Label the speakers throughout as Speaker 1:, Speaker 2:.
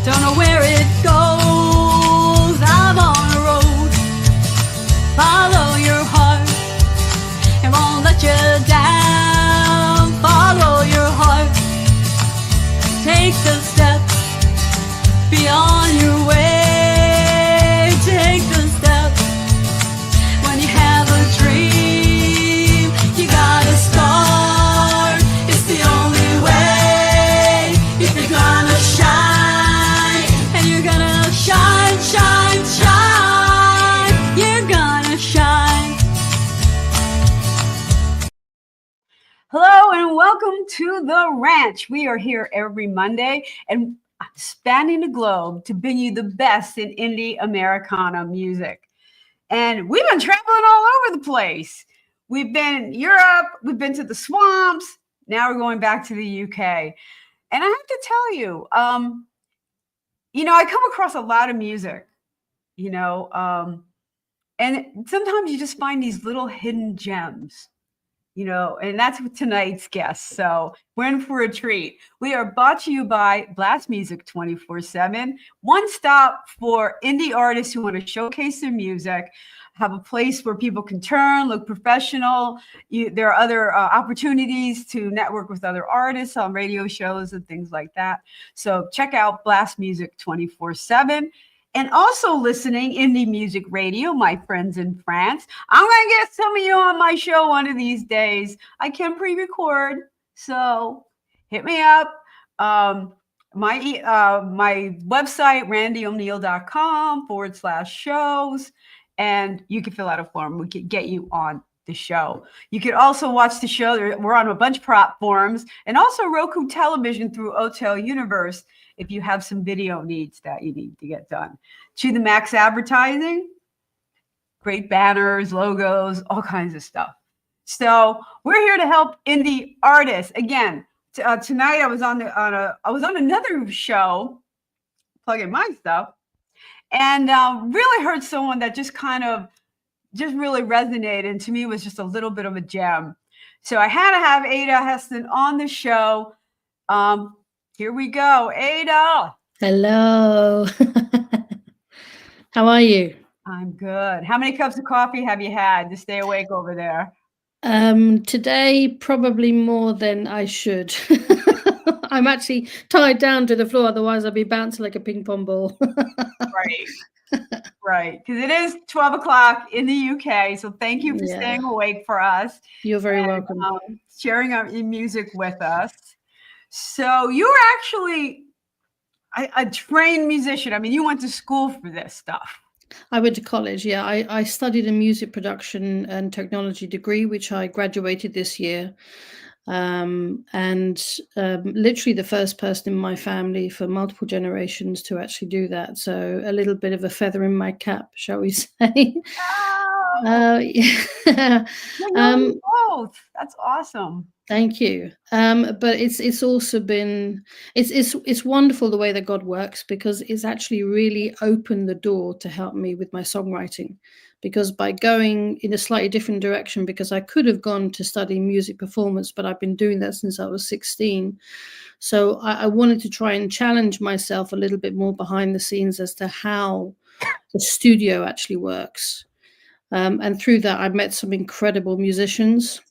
Speaker 1: Don't know where it goes. I'm on a road. Follow your heart. It won't let you down. Follow your heart. Take the steps beyond your way. Take the steps. When you have a dream, you gotta start. It's the only way. If you're gonna shine, and you're gonna shine, shine, shine. You're gonna shine. Hello and welcome to the ranch. We are here every Monday and spanning the globe to bring you the best in indie Americana music. And we've been traveling all over the place. We've been in Europe, we've been to the swamps, now we're going back to the UK. And I have to tell you, I come across a lot of music, and sometimes you just find these little hidden gems. And that's what tonight's guest. So we're in for a treat. We are brought to you by Blast Music 24/7, one stop for indie artists who want to showcase their music, have a place where people can turn, look professional. There are other opportunities to network with other artists on radio shows and things like that. So check out Blast Music 24/7. And also listening Indie Music Radio, my friends in France. I'm going to get some of you on my show one of these days. I can pre-record, so hit me up. My website, randieo'neil.com/shows, and you can fill out a form. We can get you on the show. You could also watch the show. We're on a bunch of platforms, and also Roku television through Hotel Universe if you have some video needs that you need to get done. To the max advertising, great banners, logos, all kinds of stuff. So we're here to help indie artists. Again, tonight I was on another show, plugging my stuff, and really heard someone that just really resonated, and to me was just a little bit of a gem. So I had to have Aida Heston on the show. Here we go. Aida.
Speaker 2: Hello. How are you?
Speaker 1: I'm good. How many cups of coffee have you had to stay awake over there?
Speaker 2: Today, probably more than I should. I'm actually tied down to the floor. Otherwise, I'd be bouncing like a ping pong ball.
Speaker 1: Right. Because it is 12 o'clock in the UK. So thank you for staying awake for us.
Speaker 2: You're very welcome.
Speaker 1: Sharing your music with us. So you were actually a trained musician. I mean, you went to school for this stuff.
Speaker 2: I went to college, yeah. I studied a music production and technology degree, which I graduated this year. Literally the first person in my family for multiple generations to actually do that. So a little bit of a feather in my cap, shall we say.
Speaker 1: Yeah. Both. That's awesome.
Speaker 2: Thank you. But it's also been it's wonderful the way that God works, because it's actually really opened the door to help me with my songwriting. Because by going in a slightly different direction, because I could have gone to study music performance, but I've been doing that since I was 16. So I wanted to try and challenge myself a little bit more behind the scenes as to how the studio actually works. And through that, I met some incredible musicians,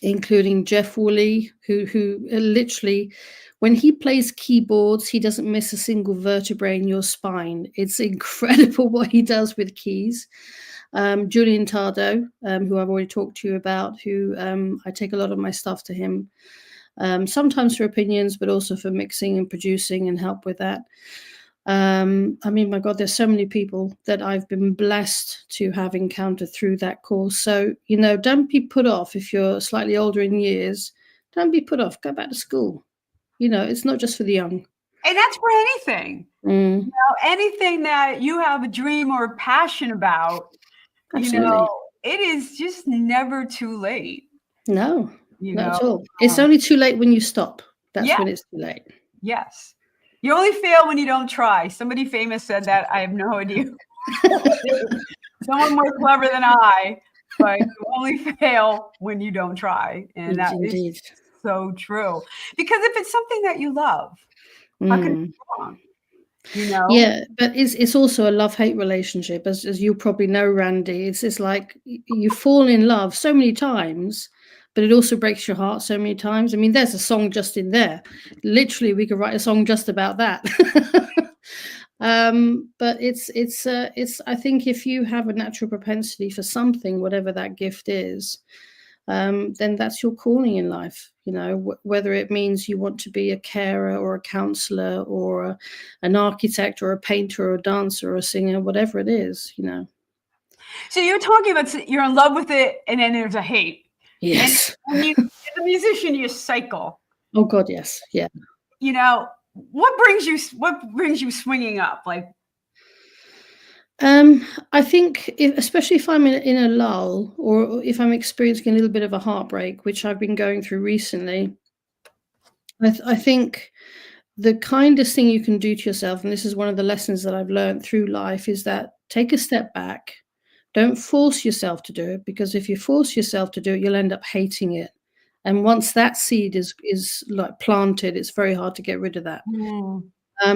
Speaker 2: including Jeff Woolley, who literally, when he plays keyboards, he doesn't miss a single vertebrae in your spine. It's incredible what he does with keys. Julian Tardo, who I've already talked to you about, who I take a lot of my stuff to him, sometimes for opinions, but also for mixing and producing and help with that. I mean, my God, there's so many people that I've been blessed to have encountered through that course. So, don't be put off if you're slightly older in years. Don't be put off. Go back to school. It's not just for the young.
Speaker 1: And that's for anything. Anything that you have a dream or passion about,
Speaker 2: Absolutely.
Speaker 1: It is just never too late.
Speaker 2: No, not at all. It's only too late when you stop. That's when it's too late.
Speaker 1: Yes. You only fail when you don't try. Somebody famous said that. I have no idea. Someone more clever than I, but you only fail when you don't try. And that is so true. Because if it's something that you love, how can it be wrong? you know?
Speaker 2: Yeah, but it's also a love-hate relationship, as you probably know, Randy. It's like you fall in love so many times, but it also breaks your heart so many times. I mean, there's a song just in there. Literally, we could write a song just about that. But it's I think if you have a natural propensity for something, whatever that gift is, then that's your calling in life. You know, whether it means you want to be a carer or a counselor or an architect or a painter or a dancer or a singer, whatever it is, you know.
Speaker 1: So you're talking about you're in love with it, and then there's a hate. And
Speaker 2: Yes.
Speaker 1: when you, as a musician, you cycle.
Speaker 2: Oh God, yes. Yeah.
Speaker 1: You know, what brings you swinging up? Like,
Speaker 2: I think, especially if I'm in a lull or if I'm experiencing a little bit of a heartbreak, which I've been going through recently, I think the kindest thing you can do to yourself, and this is one of the lessons that I've learned through life, is that take a step back. Don't force yourself to do it, because if you force yourself to do it, you'll end up hating it. And once that seed is like planted, it's very hard to get rid of that.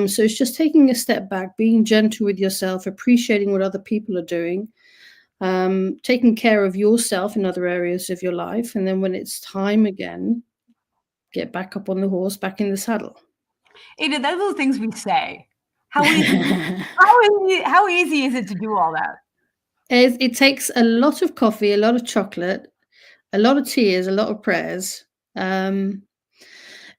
Speaker 2: So it's just taking a step back, being gentle with yourself, appreciating what other people are doing, taking care of yourself in other areas of your life, and then when it's time again, get back up on the horse, back in the saddle.
Speaker 1: Ada, those are the things we say. How easy, how easy is it to do all that?
Speaker 2: It takes a lot of coffee, a lot of chocolate, a lot of tears, a lot of prayers. Um,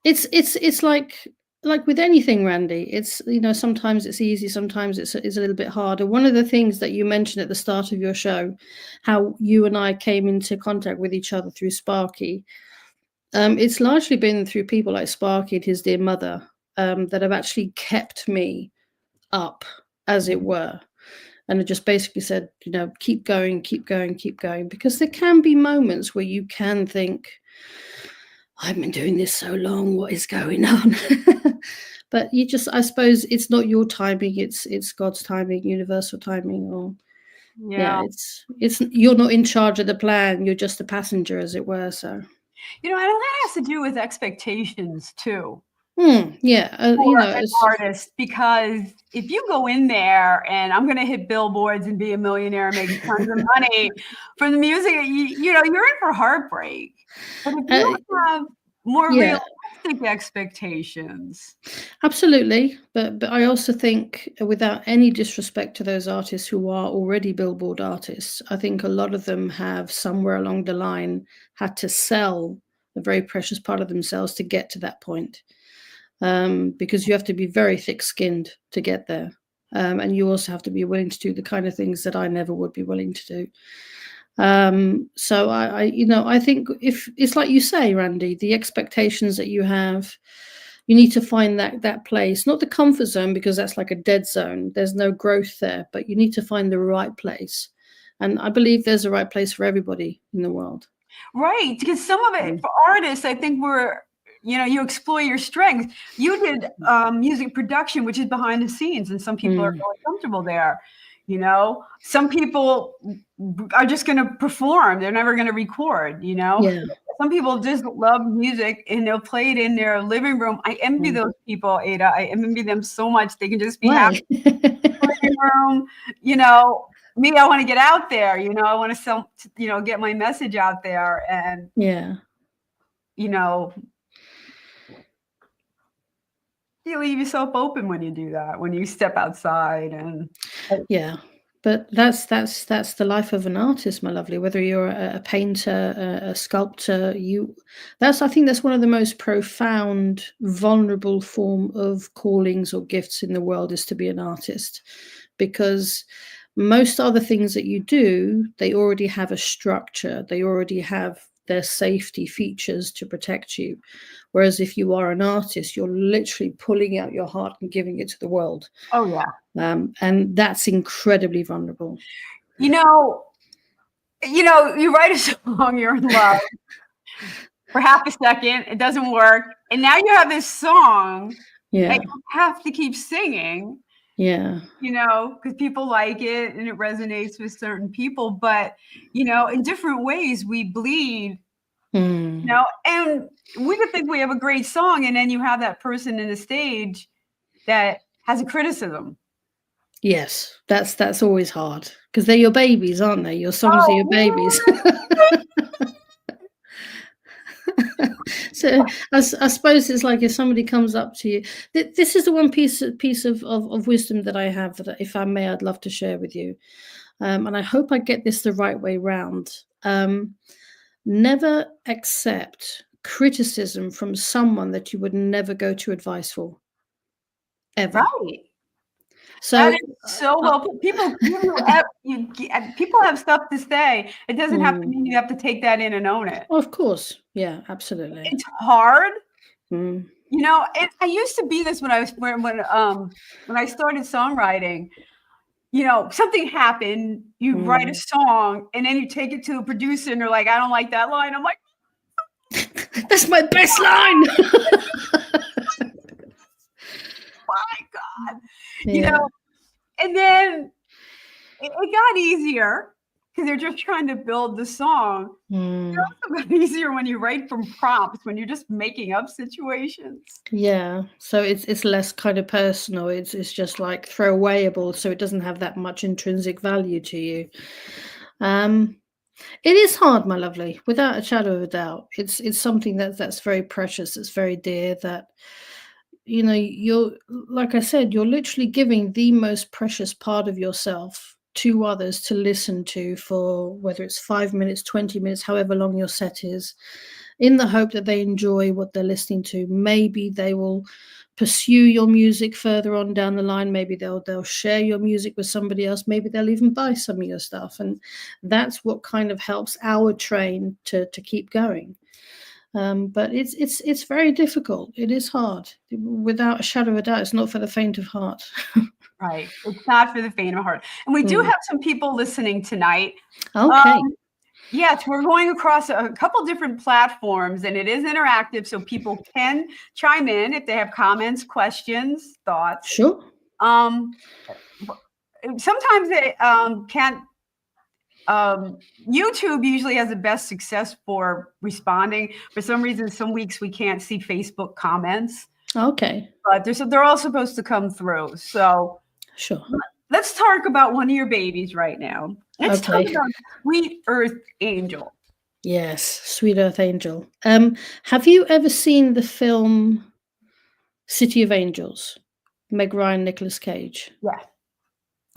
Speaker 2: it's like with anything, Randy. It's, you know, sometimes it's easy, sometimes it's a little bit harder. One of the things that you mentioned at the start of your show, how you and I came into contact with each other through Sparky. It's largely been through people like Sparky and his dear mother, that have actually kept me up, as it were. And it just basically said, you know, keep going, keep going, keep going. Because there can be moments where you can think, I've been doing this so long, what is going on? But you just, I suppose it's not your timing, it's God's timing, universal timing, or yeah,
Speaker 1: Yeah.
Speaker 2: it's you're not in charge of the plan, you're just a passenger, as it were. So
Speaker 1: You know, and that has to do with expectations too.
Speaker 2: yeah,
Speaker 1: For
Speaker 2: you know,
Speaker 1: an
Speaker 2: it's
Speaker 1: artist, because if you go in there and I'm going to hit billboards and be a millionaire and make tons of money from the music, you know, you're in for heartbreak. But if you have more
Speaker 2: yeah.
Speaker 1: realistic expectations,
Speaker 2: Absolutely, but I also think, without any disrespect to those artists who are already billboard artists, I think a lot of them have somewhere along the line had to sell a very precious part of themselves to get to that point, because you have to be very thick-skinned to get there, and you also have to be willing to do the kind of things that I never would be willing to do. So you know, I think if it's like you say, Randy, the expectations that you have, you need to find that place, not the comfort zone, because that's like a dead zone. There's no growth there, but you need to find the right place. And I believe there's a right place for everybody in the world.
Speaker 1: right? Because some of it for artists, I think you know, you explore your strengths. You did music production, which is behind the scenes, and some people are really comfortable there. You know, some people are just going to perform. They're never going to record, you know.
Speaker 2: Yeah.
Speaker 1: Some people just love music and they'll play it in their living room. I envy those people, Ada. I envy them so much. They can just be happy in the living room. You know, me, I want to get out there. You know, I want to you know, get my message out there. And,
Speaker 2: Yeah.
Speaker 1: you know, you leave yourself open when you do that, when you step outside. And
Speaker 2: Yeah. But that's the life of an artist, my lovely. Whether you're a painter, a sculptor, I think that's one of the most profound, vulnerable form of callings or gifts in the world, is to be an artist, because most other things that you do, they already have a structure. They already have their safety features to protect you. Whereas if you are an artist, you're literally pulling out your heart and giving it to the world.
Speaker 1: oh yeah.
Speaker 2: And that's incredibly vulnerable.
Speaker 1: You know, you write a song, you're in love for half a second, it doesn't work, and now you have this song
Speaker 2: Yeah.
Speaker 1: that you have to keep singing.
Speaker 2: Yeah.
Speaker 1: You know, because people like it and it resonates with certain people, but you know, in different ways we bleed. You know, and we could think we have a great song, and then you have that person in the stage that has a criticism.
Speaker 2: Yes, that's always hard because they're your babies, aren't they? Your songs are your babies. So I suppose it's like if somebody comes up to you. This is the one piece of wisdom that I have that, if I may, I'd love to share with you. And I hope I get this the right way round. Never accept criticism from someone that you would never go to advice for, ever.
Speaker 1: Right.
Speaker 2: So
Speaker 1: That is so well put. People people have stuff to say. It doesn't have to mean you have to take that in and own it.
Speaker 2: of course, yeah, absolutely.
Speaker 1: It's hard.
Speaker 2: Mm.
Speaker 1: You know, I used to be this when I started songwriting. You know, something happened, you write a song, and then you take it to a producer, and they're like, I don't like that line. I'm like,
Speaker 2: that's my best line.
Speaker 1: My God. Yeah. You know, and then it got easier because they're just trying to build the song. It also got easier when you write from prompts, when you're just making up situations.
Speaker 2: Yeah, so it's less kind of personal. It's just like throwawayable, so it doesn't have that much intrinsic value to you. It is hard, my lovely, without a shadow of a doubt. It's something that's very precious. It's very dear. That, you know, you're, like I said, you're literally giving the most precious part of yourself to others to listen to for whether it's 5 minutes, 20 minutes, however long your set is, in the hope that they enjoy what they're listening to. Maybe they will pursue your music further on down the line. Maybe they'll share your music with somebody else. Maybe they'll even buy some of your stuff. And that's what kind of helps our train to keep going. But it's very difficult. It is hard. Without a shadow of a doubt, it's not for the faint of heart.
Speaker 1: Right. It's not for the faint of heart. And we do have some people listening tonight.
Speaker 2: Okay.
Speaker 1: Yes, we're going across a couple different platforms, and it is interactive, so people can chime in if they have comments, questions, thoughts.
Speaker 2: Sure.
Speaker 1: Sometimes they can't. YouTube usually has the best success for responding. For some reason, some weeks we can't see Facebook comments.
Speaker 2: Okay.
Speaker 1: But they're all supposed to come through. So
Speaker 2: sure.
Speaker 1: Let's talk about one of your babies right now. Let's talk about Sweet Earth Angel.
Speaker 2: Yes, Sweet Earth Angel. Have you ever seen the film City of Angels? Meg Ryan, Nicolas Cage.
Speaker 1: Yeah.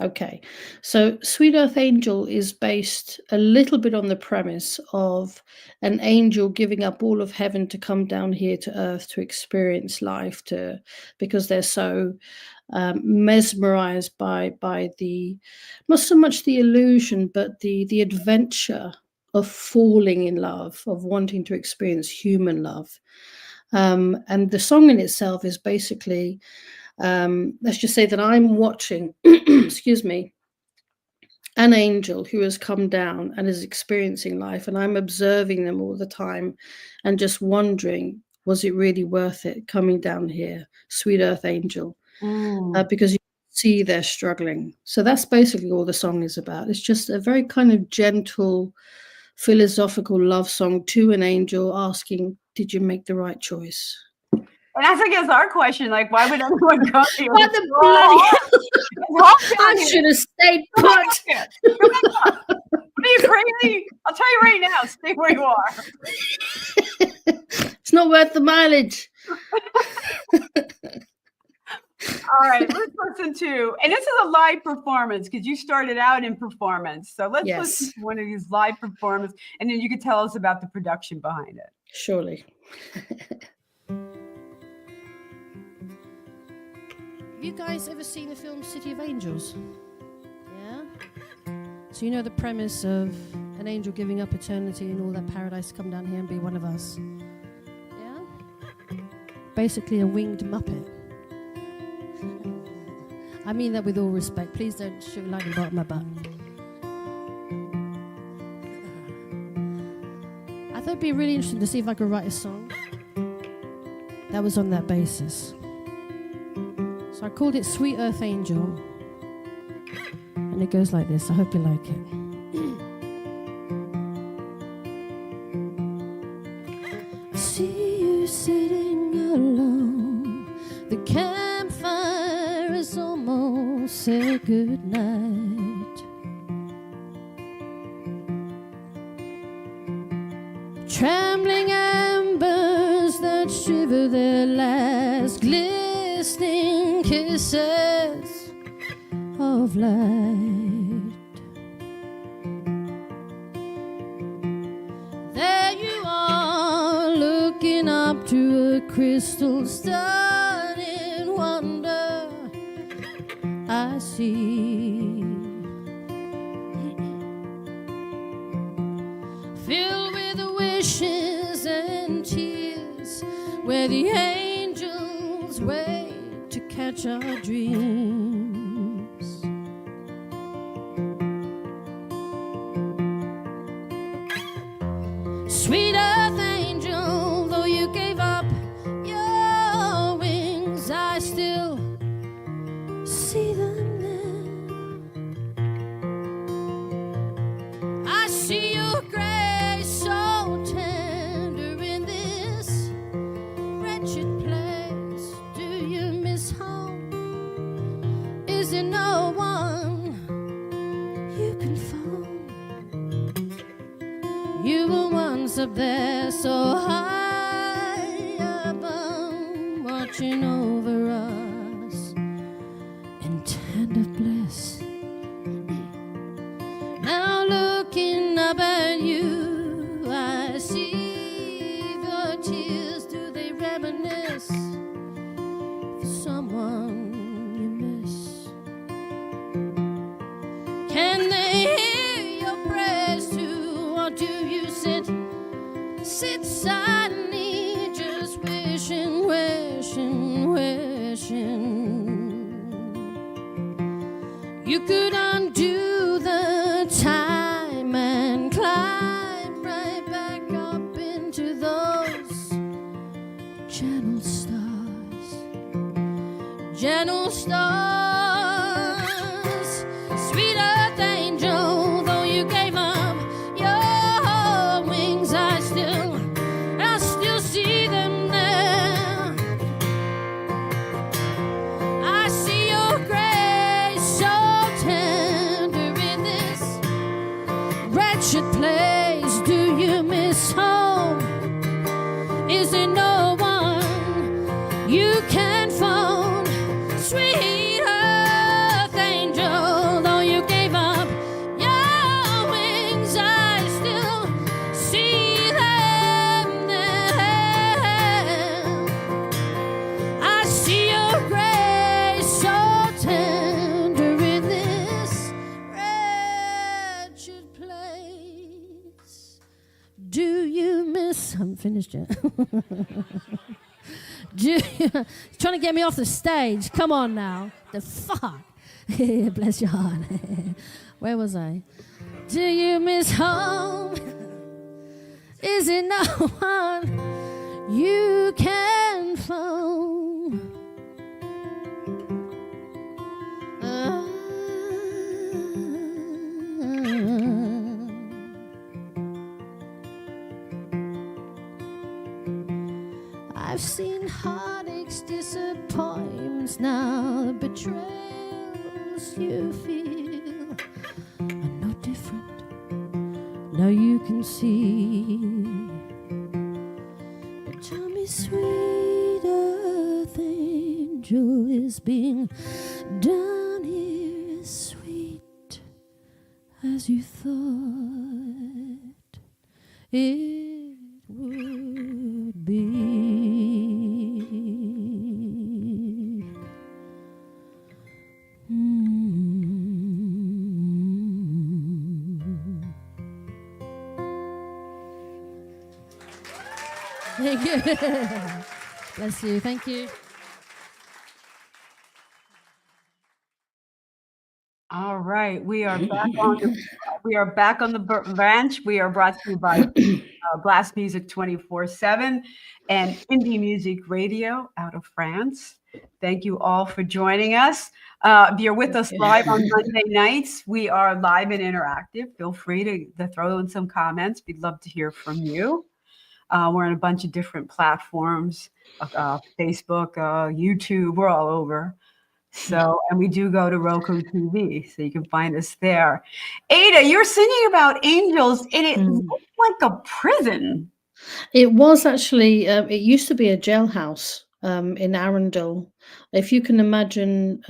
Speaker 2: Okay. So Sweet Earth Angel is based a little bit on the premise of an angel giving up all of heaven to come down here to earth to experience life, because they're so mesmerized by the, not so much the illusion, but the adventure of falling in love, of wanting to experience human love. And the song in itself is basically, let's just say that I'm watching, excuse me, an angel who has come down and is experiencing life, and I'm observing them all the time and just wondering, was it really worth it coming down here, Sweet Earth Angel? Because you see they're struggling. So that's basically all the song is about. It's just a very kind of gentle, philosophical love song to an angel asking, did you make the right choice?
Speaker 1: And that's, I guess, our question. Like, why would anyone come here?
Speaker 2: What the bloody I should have stayed put.
Speaker 1: What are you, crazy? I'll tell you right now, stay where you are.
Speaker 2: It's not worth the mileage.
Speaker 1: All right, let's listen to, and this is a live performance because you started out in performance. So let's listen to one of these live performances, and then you can tell us about the production behind it.
Speaker 2: Surely. Have you guys ever seen the film City of Angels? Yeah? So you know the premise of an angel giving up eternity and all that paradise to come down here and be one of us. Yeah? Basically a winged Muppet. I mean that with all respect. Please don't shove lightning bolt in my butt. I thought it'd be really interesting to see if I could write a song that was on that basis. So I called it Sweet Earth Angel. And it goes like this. I hope you like it. I see you sitting alone. The campfire is
Speaker 3: say good night. Trembling embers that shiver their last glistening kisses of light. There you are, looking up to a crystal star in wonder. I see, filled with wishes and tears, where the angels wait to catch our dreams. Sweet earth angel, though you gave up your wings, I still see them there. I see your grace so tender in this wretched place. Do you miss home? Is there no one you can phone? You were once up there so high above, watching over us in tender bliss. Now looking up at you, I see the tears. Do they reminisce for someone you miss? Can they hear your prayers too, or do you sit silently, just wishing, wishing, wishing you could undo the time and climb right back up into those gentle stars, gentle stars. Sweet earth angel, though you gave up your wings, I still see them there. I see your grace so tender in this wretched place. Do you miss home? Is there no one you can phone? Sweet earth angel, though you gave up your wings, I still see them there. I see your grace so tender in this wretched place. Do you miss? I'm finished yet. Trying to get me off the stage. Come on now. The fuck? Bless your heart. Where was I? Do you miss home? Is it no one you can phone? I've seen heartaches, disappointments, now the betrayals you feel are no different. Now you can see. But tell me, sweet earth angel, is being done here as sweet as you thought it would be? Thank you. Bless you. Thank you.
Speaker 1: All right, we are back on the ranch. We are brought to you by Blast Music 24/7 and Indie Music Radio out of France. Thank you all for joining us. If you're with us live on Monday nights, we are live and interactive. Feel free to throw in some comments. We'd love to hear from you. We're on a bunch of different platforms, Facebook, YouTube, we're all over. So, and we do go to Roku TV, so you can find us there. Aida, you're singing about angels, and it looks like a prison.
Speaker 2: It was actually, it used to be a jailhouse in Arundel. If you can imagine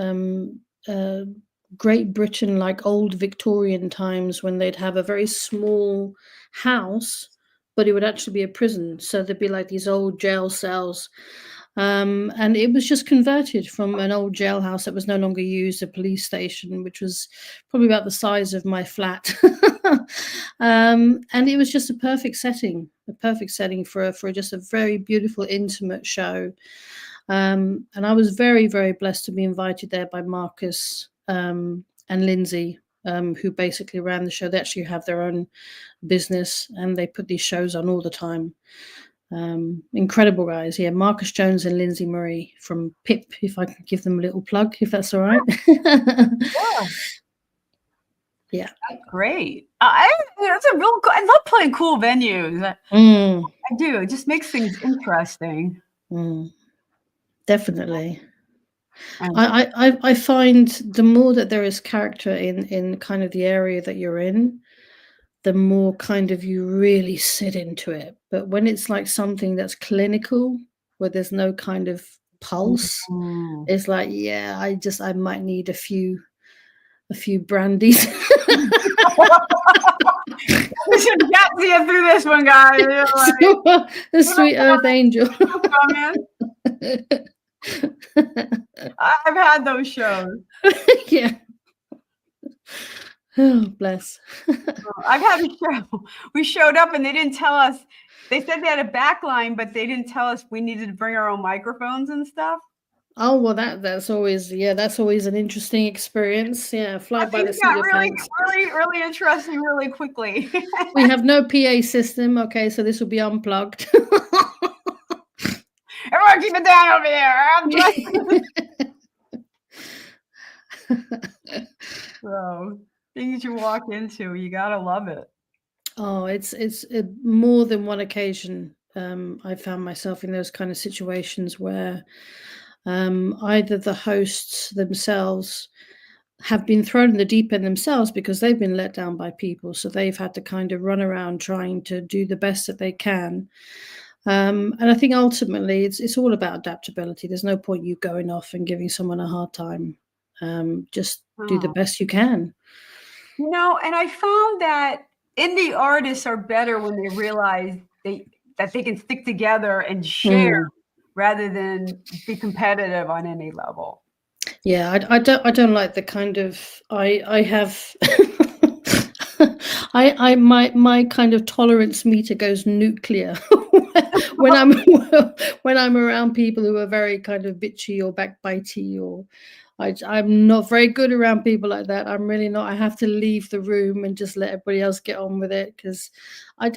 Speaker 2: Great Britain, like old Victorian times, when they'd have a very small house, but it would actually be a prison. So there'd be like these old jail cells. And it was just converted from an old jailhouse that was no longer used, a police station, which was probably about the size of my flat. And it was just a perfect setting for just a very beautiful, intimate show. And I was very, very blessed to be invited there by Marcus and Lindsay, who basically ran the show. They actually have their own business, and they put these shows on all the time. Incredible guys. Yeah, Marcus Jones and Lindsay Murray from PIP, if I can give them a little plug, if that's all right. Yeah.
Speaker 1: That's great. That's a real cool. I love playing cool venues. I do. It just makes things interesting.
Speaker 2: Definitely. I find the more that there is character in kind of the area that you're in, the more kind of you really sit into it. But when it's like something that's clinical, where there's no kind of pulse, it's like, yeah, I might need a few brandies.
Speaker 1: We should get to you through this one, guys.
Speaker 2: Like, the sweet earth angel.
Speaker 1: I've had those shows.
Speaker 2: Yeah. Oh, bless.
Speaker 1: I've had a show. We showed up and they didn't tell us. They said they had a back line, but they didn't tell us we needed to bring our own microphones and stuff.
Speaker 2: Oh, well, that's always an interesting experience. Yeah, fly by the seat of pants.
Speaker 1: Really interesting, really quickly.
Speaker 2: We have no PA system. Okay, so this will be unplugged.
Speaker 1: Everyone keep it down over there. So things you walk into, you gotta love it.
Speaker 2: Oh, it's more than one occasion. I found myself in those kind of situations where either the hosts themselves have been thrown in the deep end themselves because they've been let down by people, so they've had to kind of run around trying to do the best that they can. And I think ultimately it's all about adaptability. There's no point you going off and giving someone a hard time. Just do the best you can.
Speaker 1: And I found that indie artists are better when they realize that they can stick together and share rather than be competitive on any level.
Speaker 2: Yeah, I don't like the kind of I have my kind of tolerance meter goes nuclear when I'm around people who are very kind of bitchy or backbitey, or I'm not very good around people like that. I'm really not. I have to leave the room and just let everybody else get on with it, because I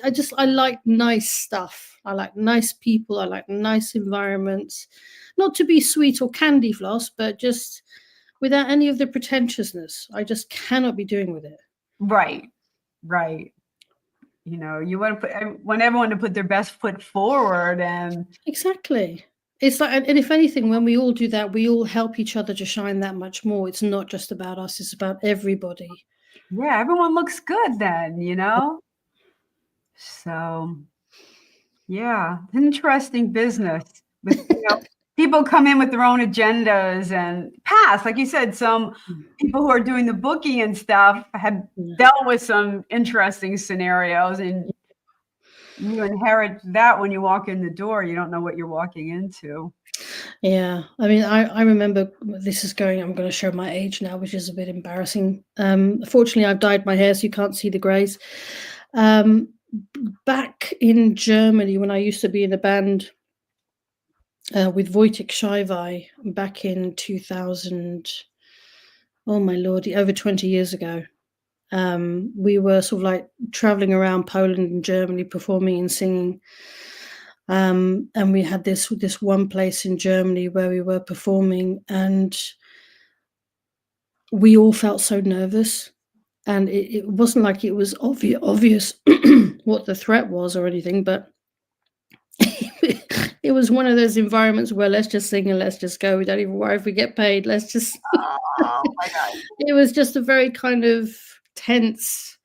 Speaker 2: like nice stuff. I like nice people. I like nice environments. Not to be sweet or candy floss, but just without any of the pretentiousness. I just cannot be doing with it.
Speaker 1: Right. You want everyone to put their best foot forward, and
Speaker 2: exactly. It's like, and if anything, when we all do that, we all help each other to shine that much more. It's not just about us; it's about everybody.
Speaker 1: Yeah, everyone looks good then, So, yeah, interesting business. With, people come in with their own agendas and pass. Like you said, some people who are doing the booking and stuff have dealt with some interesting scenarios, and you inherit that when you walk in the door. You don't know what you're walking into.
Speaker 2: Yeah, I mean, I remember, I'm going to show my age now, which is a bit embarrassing. Fortunately, I've dyed my hair, so you can't see the grays. Back in Germany, when I used to be in a band with Wojtek Shivai back in 2000, oh my lordy, over 20 years ago, we were sort of like traveling around Poland and Germany, performing and singing. And we had this one place in Germany where we were performing, and we all felt so nervous. And it wasn't like it was obvious what the threat was or anything, but it it was one of those environments where let's just sing and let's just go. We don't even worry if we get paid. Let's just.
Speaker 1: Oh my God.
Speaker 2: It was just a very kind of tense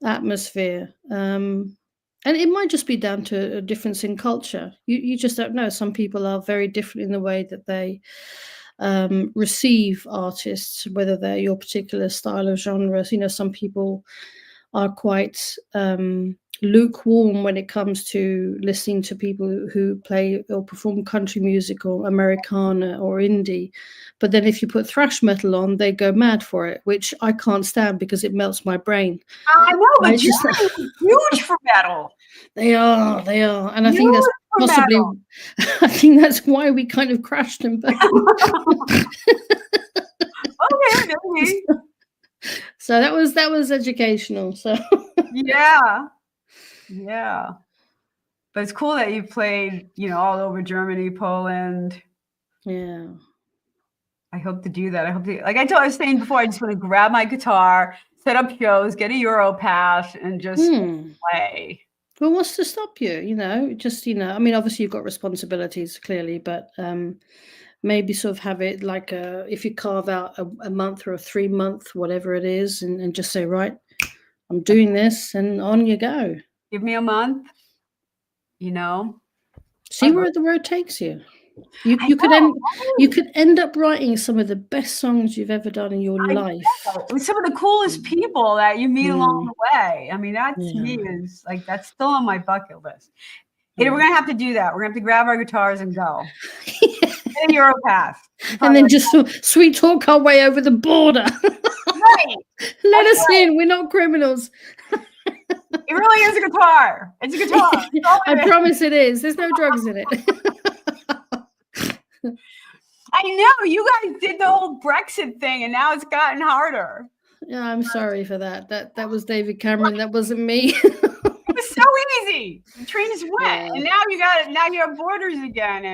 Speaker 2: atmosphere. And it might just be down to a difference in culture. You just don't know. Some people are very different in the way that they receive artists, whether they're your particular style of genres. Some people are quite lukewarm when it comes to listening to people who play or perform country music or Americana or indie. But then if you put thrash metal on, they go mad for it, which I can't stand because it melts my brain.
Speaker 1: I know, but
Speaker 2: just,
Speaker 1: Germany's huge for metal.
Speaker 2: They are. And I think that's possibly, I think that's why we kind of crashed and burned.
Speaker 1: Okay, maybe.
Speaker 2: So that was educational. So
Speaker 1: yeah. But it's cool that you played, all over Germany, Poland.
Speaker 2: Yeah.
Speaker 1: I hope to do that. I hope to, like I was saying before, I just want to grab my guitar, set up shows, get a Euro pass, and just play.
Speaker 2: Well, what's to stop you? Just I mean, obviously you've got responsibilities clearly, but maybe sort of have it like if you carve out a month or a 3-month, whatever it is, and just say, right, I'm doing this, and on you go.
Speaker 1: Give me a month.
Speaker 2: See where the road takes you. You could end up writing some of the best songs you've ever done in your life.
Speaker 1: With some of the coolest people that you meet along the way. I mean, that to me is like, that's still on my bucket list. We're gonna have to do that. We're gonna have to grab our guitars and go. Get a Euro pass.
Speaker 2: And then just sweet talk our way over the border.
Speaker 1: Right.
Speaker 2: Let us in. We're not criminals.
Speaker 1: It really is a guitar. It's a guitar.
Speaker 2: I promise it is. There's no drugs in it.
Speaker 1: I know. You guys did the whole Brexit thing, and now it's gotten harder.
Speaker 2: Yeah, I'm sorry for that. That was David Cameron. That wasn't me.
Speaker 1: It was so easy. The train is wet, and now you have borders again,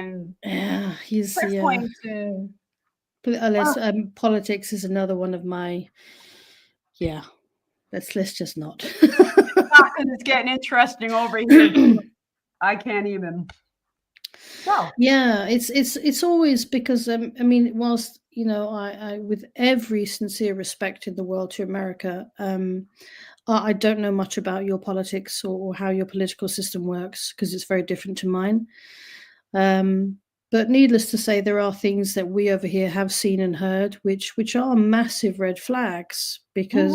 Speaker 1: and
Speaker 2: he's politics is another one of my. Yeah, let's just not.
Speaker 1: It's getting interesting over here. I can't even. No.
Speaker 2: Yeah, it's always because I mean, whilst I with every sincere respect in the world to America, I don't know much about your politics or how your political system works because it's very different to mine. But needless to say, there are things that we over here have seen and heard, which are massive red flags because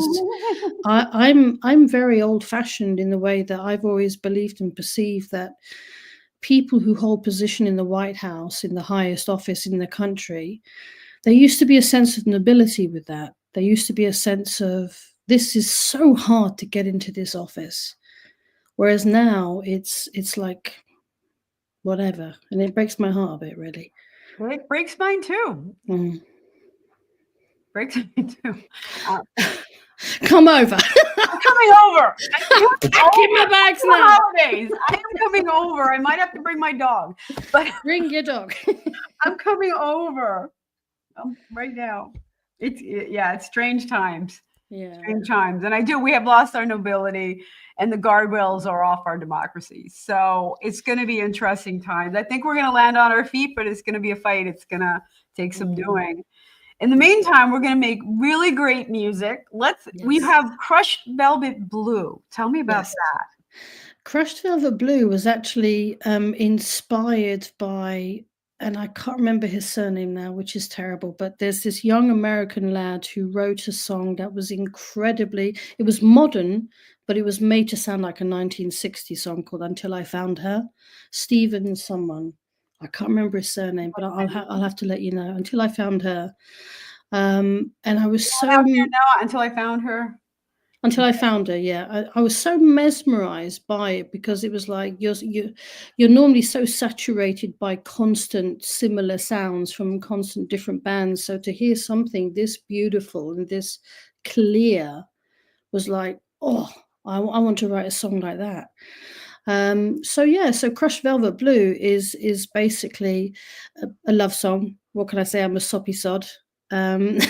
Speaker 2: I'm very old-fashioned in the way that I've always believed and perceived that people who hold position in the White House, in the highest office in the country, there used to be a sense of nobility with that. There used to be a sense of, this is so hard to get into this office. Whereas now it's like, whatever. And it breaks my heart a bit, really.
Speaker 1: It breaks mine too. Breaks me too.
Speaker 2: Come over.
Speaker 1: I'm coming over.
Speaker 2: Packing my bags now.
Speaker 1: Holidays. I am coming over. I might have to bring my dog, but
Speaker 2: bring your dog.
Speaker 1: I'm coming over right now. It's strange times.
Speaker 2: Yeah,
Speaker 1: strange times, and we have lost our nobility, and the guardrails are off our democracy. So it's going to be interesting times. I think we're going to land on our feet, but it's going to be a fight. It's going to take some doing. In the meantime, we're going to make really great music. We have Crushed Velvet Blue. Tell me about that.
Speaker 2: Crushed Velvet Blue was actually inspired by, and I can't remember his surname now, which is terrible, but there's this young American lad who wrote a song that was it was modern, but it was made to sound like a 1960s song called Until I Found Her. Stephen someone. I can't remember his surname, but I'll have to let you know. Until I Found Her. And I was
Speaker 1: Until I Found Her.
Speaker 2: Until I found her, yeah. I was so mesmerized by it because it was like you're normally so saturated by constant similar sounds from constant different bands. So to hear something this beautiful and this clear was like, I want to write a song like that. So Crushed Velvet Blue is basically a love song. What can I say? I'm a soppy sod. And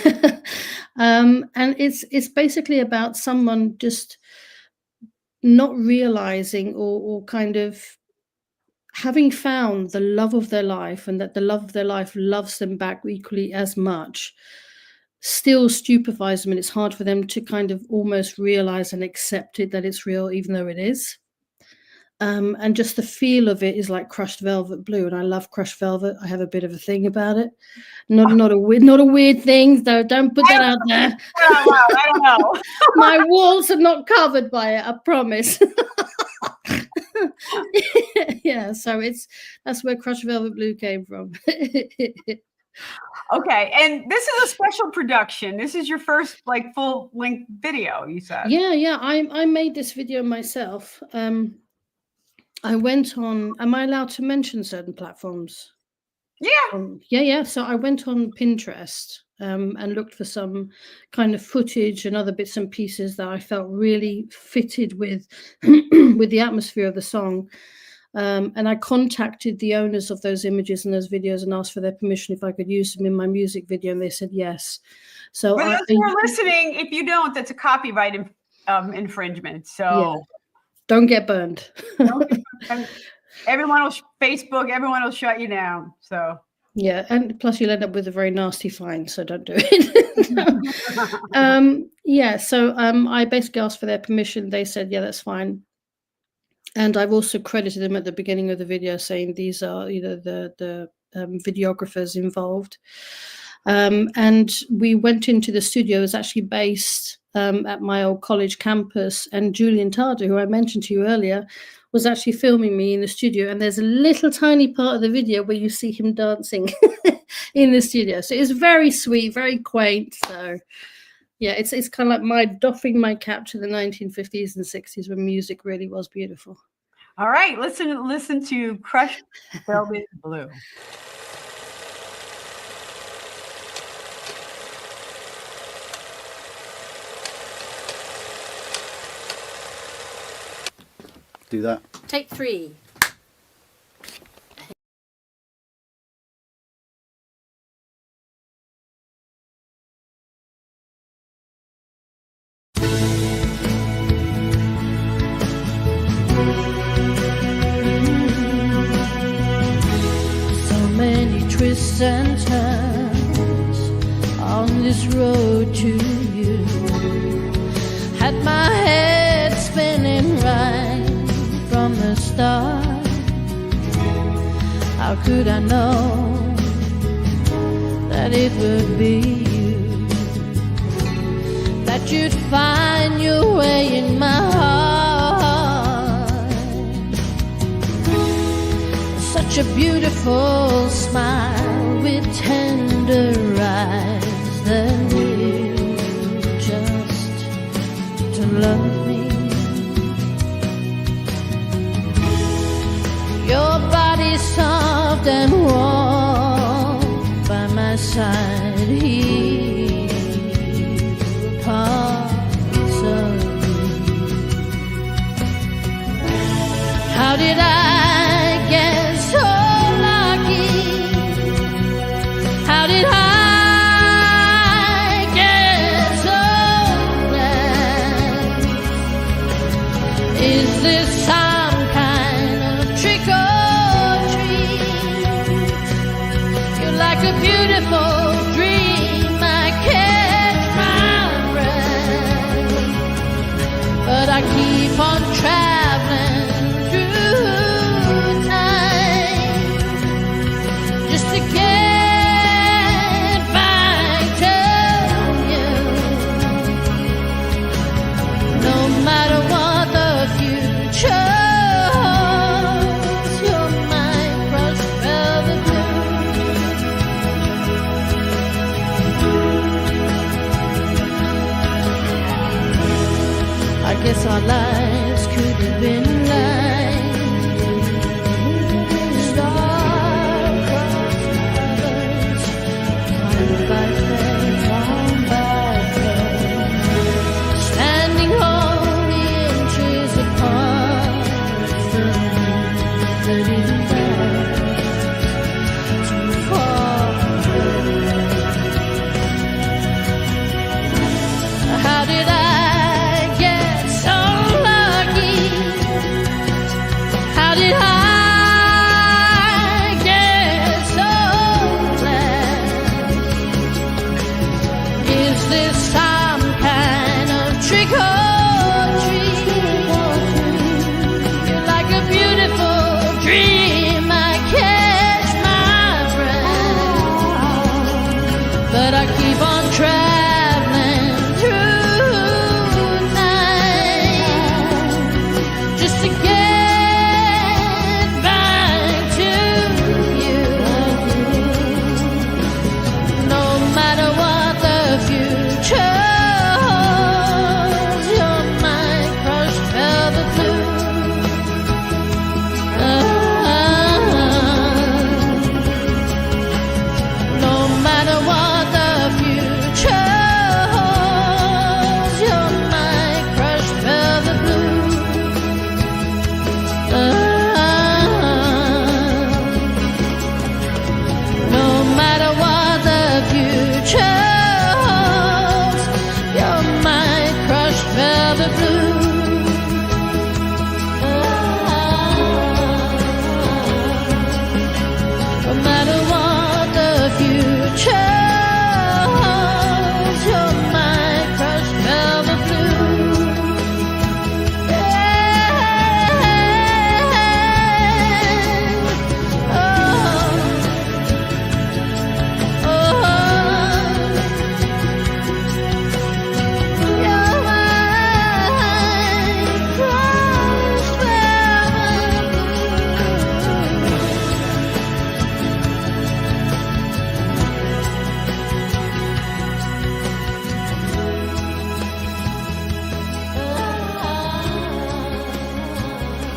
Speaker 2: it's basically about someone just not realizing or kind of having found the love of their life and that the love of their life loves them back equally as much, still stupefies them, and it's hard for them to kind of almost realize and accept it, that it's real, even though it is. And just the feel of it is like crushed velvet blue, and I love crushed velvet. I have a bit of a thing about it. Not a weird thing, though. Don't put that out there.
Speaker 1: I don't know.
Speaker 2: My walls are not covered by it, I promise. Yeah, so that's where crushed velvet blue came from.
Speaker 1: Okay, and this is a special production. This is your first like full-length video, you said.
Speaker 2: Yeah. I made this video myself. I went on. Am I allowed to mention certain platforms?
Speaker 1: Yeah.
Speaker 2: Yeah. So I went on Pinterest and looked for some kind of footage and other bits and pieces that I felt really fitted with with the atmosphere of the song. And I contacted the owners of those images and those videos and asked for their permission if I could use them in my music video, and they said yes. So
Speaker 1: for those who are listening, if you don't, that's a copyright infringement. So
Speaker 2: yeah, don't get burned.
Speaker 1: Everyone will Facebook. Everyone will shut you down. So
Speaker 2: yeah, and plus you'll end up with a very nasty fine. So don't do it. Yeah. So I basically asked for their permission. They said, yeah, that's fine. And I've also credited them at the beginning of the video, saying these are the videographers involved. And we went into the studio. It was actually based at my old college campus, and Julian Tarder, who I mentioned to you earlier, was actually filming me in the studio. And there's a little tiny part of the video where you see him dancing in the studio. So it's very sweet, very quaint. So yeah, it's kind of like my doffing my cap to the 1950s and 60s when music really was beautiful.
Speaker 1: All right, listen to Crushed Velvet Blue.
Speaker 4: Do that.
Speaker 3: Take 3.
Speaker 5: Twists and turns on this road to you, had my head spinning right from the start. How could I know that it would be you, that you'd find your way in my heart? Such a beautiful smile with tender eyes that live just to love me. Your body soft and warm by my side, here parts of me. How did I get so lucky? How did I get so blessed? Is this some kind of trick or treat? You're like a beautiful dream, I catch my breath, but I keep on traveling through time just to get back to you. No matter what the future holds, you're my crushed velvet blue. I guess our lives could have been like star-crossed lovers, one by flame, standing only inches apart, that even that's too far. How did I get so lucky? but I keep on traveling through the night just to get back to you. No matter what the future holds, you're my crushed velvet blue. No matter what the future holds, you're my crushed velvet blue. No matter what the future holds, you're my crushed velvet blue. No matter what the future holds, you're my crushed velvet blue.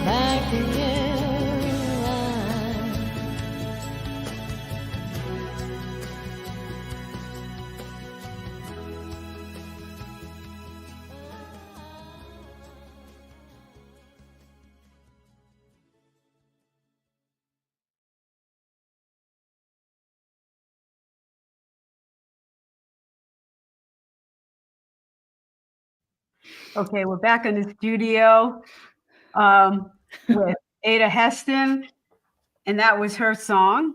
Speaker 5: Back again.
Speaker 1: Okay, we're back in the studio with Aida Heston, and that was her song,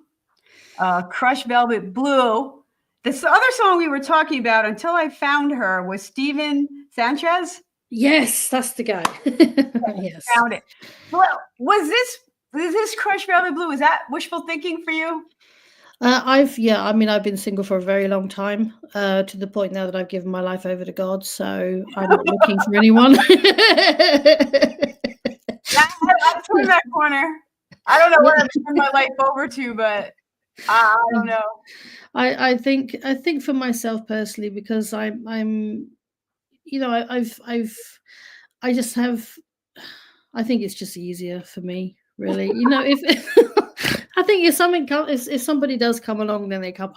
Speaker 1: Crush Velvet Blue. This other song we were talking about until I found her was Steven Sanchez.
Speaker 2: Yes, that's the guy. Yes.
Speaker 1: Found it. Well, is this Crush Velvet Blue? Is that wishful thinking for you?
Speaker 2: I've been single for a very long time, to the point now that I've given my life over to God, so I'm not looking for anyone.
Speaker 1: I'll turn that corner. I don't know what I've turned my life over to, but I don't know.
Speaker 2: I think for myself personally, because I'm I think it's just easier for me, really. If I think if somebody does come along, then they come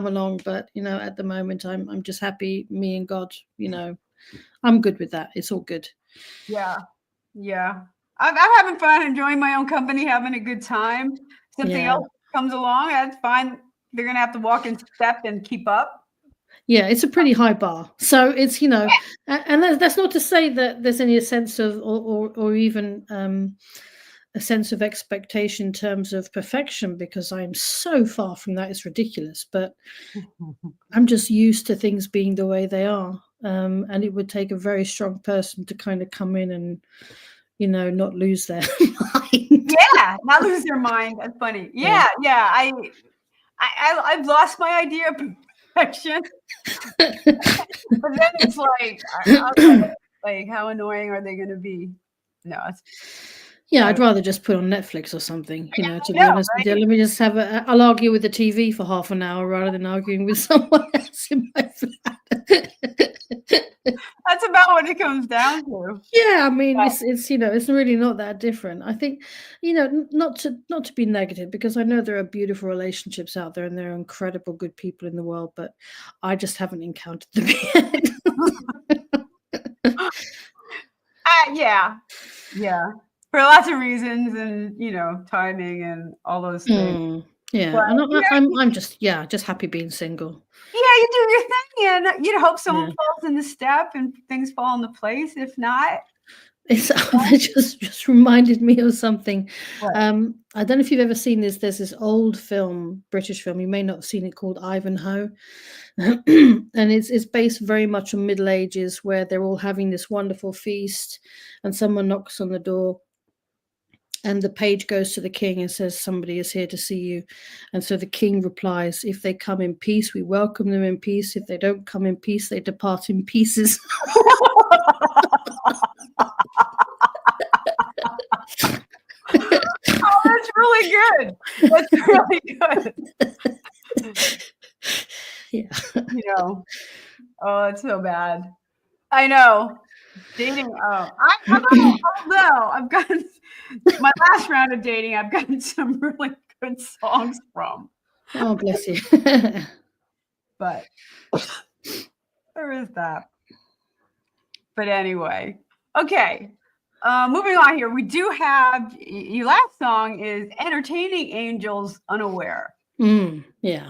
Speaker 2: along. But at the moment, I'm just happy, me and God. I'm good with that. It's all good.
Speaker 1: Yeah. I'm having fun, enjoying my own company, having a good time. Something else comes along, that's fine. They're gonna have to walk in step and keep up.
Speaker 2: Yeah, it's a pretty high bar. So it's and that's not to say that there's any sense of or even a sense of expectation in terms of perfection, because I'm so far from that. It's ridiculous. But I'm just used to things being the way they are, and it would take a very strong person to kind of come in and not lose their mind.
Speaker 1: Yeah, not lose their mind. That's funny. Yeah. I've lost my idea of perfection. But then it's like, how annoying are they going to be? No, it's
Speaker 2: I'd rather just put on Netflix or something, to be honest with you.
Speaker 1: right?
Speaker 2: Let me just I'll argue with the TV for half an hour rather than arguing with someone else in my flat.
Speaker 1: That's about what it comes down to.
Speaker 2: Yeah, I mean, it's it's really not that different. I think, not to be negative, because I know there are beautiful relationships out there and there are incredible good people in the world, but I just haven't encountered them yet.
Speaker 1: Yeah. For lots of reasons, and timing and all those things.
Speaker 2: Yeah,
Speaker 1: But,
Speaker 2: and I'm just happy being single.
Speaker 1: Yeah, you do your thing, and hope someone falls in the step and things fall into place. If not,
Speaker 2: It just reminded me of something.
Speaker 1: What?
Speaker 2: I don't know if you've ever seen this. There's this old film, British film. You may not have seen it, called Ivanhoe, and it's based very much on Middle Ages, where they're all having this wonderful feast, and someone knocks on the door, And the page goes to the king and says, somebody is here to see you. And so the king replies, if they come in peace, we welcome them in peace. If they don't come in peace, they depart in pieces.
Speaker 1: Oh, that's really good. That's really good.
Speaker 2: Yeah.
Speaker 1: You know, oh, it's so bad. I know. Dating. Oh, I've gotten my last round of dating. I've gotten some really good songs from,
Speaker 2: Oh, bless you.
Speaker 1: but there is that. But anyway, okay. Moving on here, we do have your last song is "Entertaining Angels Unaware."
Speaker 2: Yeah.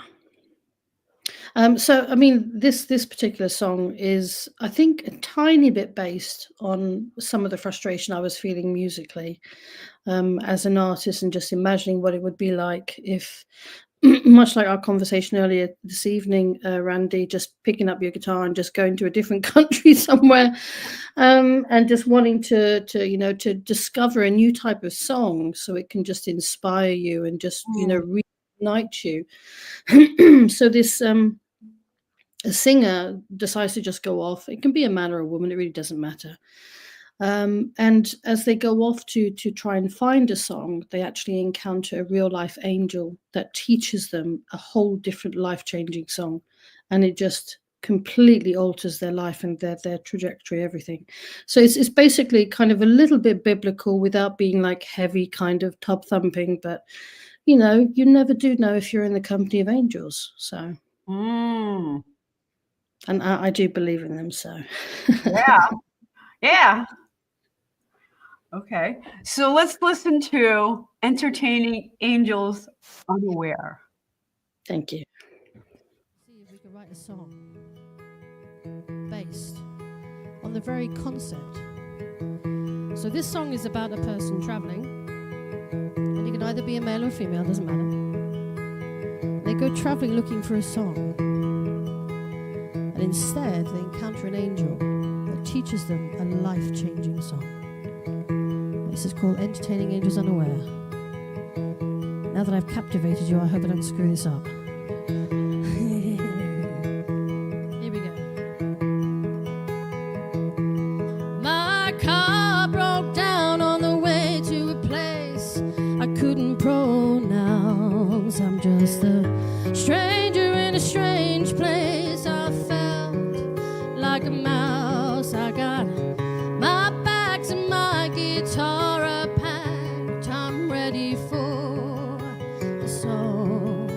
Speaker 2: So, I mean, this particular song is, I think, a tiny bit based on some of the frustration I was feeling musically as an artist, and just imagining what it would be like if, much like our conversation earlier this evening, Randie, just picking up your guitar and just going to a different country somewhere, and just wanting to discover a new type of song so it can just inspire you and just reignite you. So this a singer decides to just go off. It can be a man or a woman, it really doesn't matter. And as they go off to try and find a song, they actually encounter a real life angel that teaches them a whole different life-changing song. And it just completely alters their life and their trajectory, everything. So it's basically kind of a little bit biblical without being like heavy kind of tub thumping, but you never do know if you're in the company of angels. So and I do believe in them, so
Speaker 1: yeah. Okay, so let's listen to "Entertaining Angels Unaware."
Speaker 2: Thank you.
Speaker 3: See if we can write a song based on the very concept. So this song is about a person traveling, and it can either be a male or a female, doesn't matter. They go traveling looking for a song, and instead they encounter an angel that teaches them a life-changing song. This is called "Entertaining Angels Unaware." Now that I've captivated you, I hope I don't screw this up. Here we go. My car broke down on the way to a place I couldn't pronounce. I'm just a stranger in a strange place. I felt like a mouse. I got my bags and my guitar are packed. I'm ready for a song,